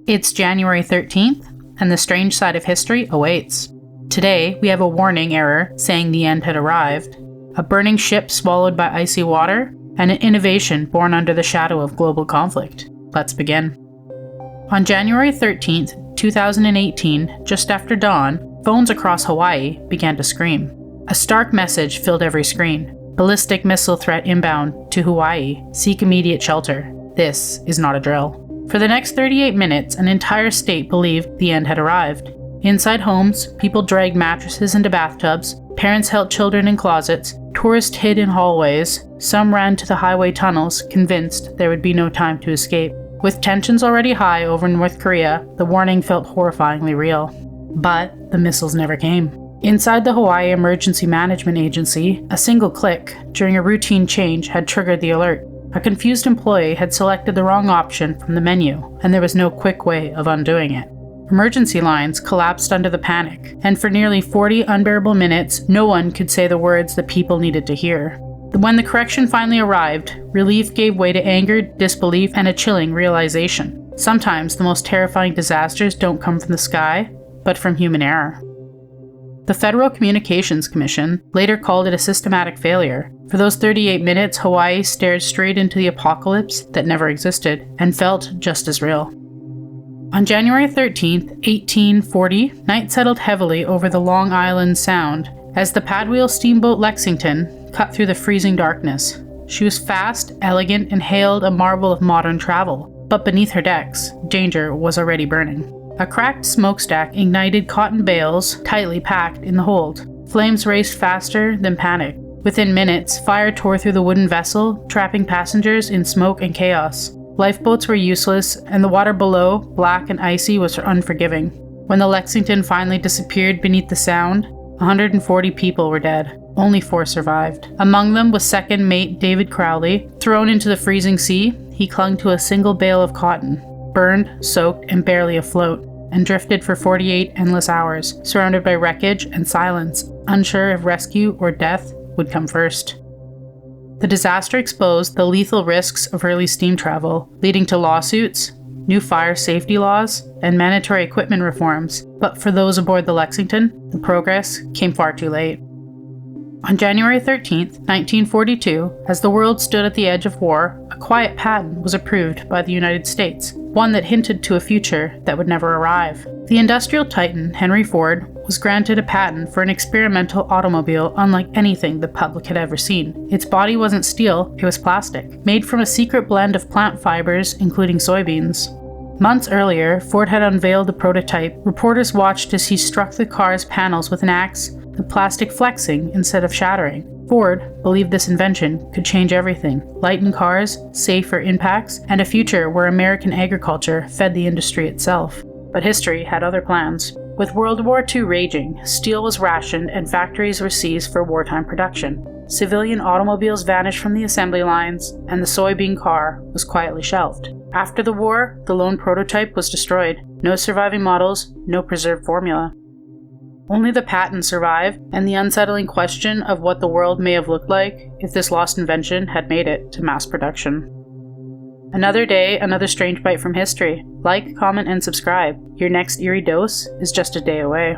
It's January 13th, and the strange side of history awaits. Today, we have a warning error saying the end had arrived, a burning ship swallowed by icy water, and an innovation born under the shadow of global conflict. Let's begin. On January 13th, 2018, just after dawn, phones across Hawaii began to scream. A stark message filled every screen. Ballistic missile threat inbound to Hawaii. Seek immediate shelter. This is not a drill. For the next 38 minutes, an entire state believed the end had arrived. Inside homes, people dragged mattresses into bathtubs, parents held children in closets, tourists hid in hallways, some ran to the highway tunnels, convinced there would be no time to escape. With tensions already high over North Korea, the warning felt horrifyingly real. But the missiles never came. Inside the Hawaii Emergency Management Agency, a single click during a routine change had triggered the alert. A confused employee had selected the wrong option from the menu, and there was no quick way of undoing it. Emergency lines collapsed under the panic, and for nearly 40 unbearable minutes, no one could say the words the people needed to hear. When the correction finally arrived, relief gave way to anger, disbelief, and a chilling realization. Sometimes the most terrifying disasters don't come from the sky, but from human error. The Federal Communications Commission later called it a systematic failure. For those 38 minutes, Hawaii stared straight into the apocalypse that never existed and felt just as real. On January 13, 1840, night settled heavily over the Long Island Sound as the paddwheel steamboat Lexington cut through the freezing darkness. She was fast, elegant, and hailed a marvel of modern travel, but beneath her decks, danger was already burning. A cracked smokestack ignited cotton bales tightly packed in the hold. Flames raced faster than panic. Within minutes, fire tore through the wooden vessel, trapping passengers in smoke and chaos. Lifeboats were useless, and the water below, black and icy, was unforgiving. When the Lexington finally disappeared beneath the Sound, 140 people were dead. Only 4 survived. Among them was second mate David Crowley. Thrown into the freezing sea, he clung to a single bale of cotton, burned, soaked, and barely afloat, and drifted for 48 endless hours, surrounded by wreckage and silence, unsure if rescue or death would come first. The disaster exposed the lethal risks of early steam travel, leading to lawsuits, new fire safety laws, and mandatory equipment reforms, but for those aboard the Lexington, the progress came far too late. On January 13, 1942, as the world stood at the edge of war, a quiet patent was approved by the United States, one that hinted to a future that would never arrive. The industrial titan, Henry Ford, was granted a patent for an experimental automobile unlike anything the public had ever seen. Its body wasn't steel, it was plastic, made from a secret blend of plant fibers, including soybeans. Months earlier, Ford had unveiled the prototype. Reporters watched as he struck the car's panels with an axe, the plastic flexing instead of shattering. Ford believed this invention could change everything: lighten cars, safer impacts, and a future where American agriculture fed the industry itself. But history had other plans. With World War II raging, steel was rationed and factories were seized for wartime production. Civilian automobiles vanished from the assembly lines, and the soybean car was quietly shelved. After the war, the lone prototype was destroyed. No surviving models, no preserved formula. Only the patent survived, and the unsettling question of what the world may have looked like if this lost invention had made it to mass production. Another day, another strange bite from history. Like, comment, and subscribe. Your next Eerie dose is just a day away.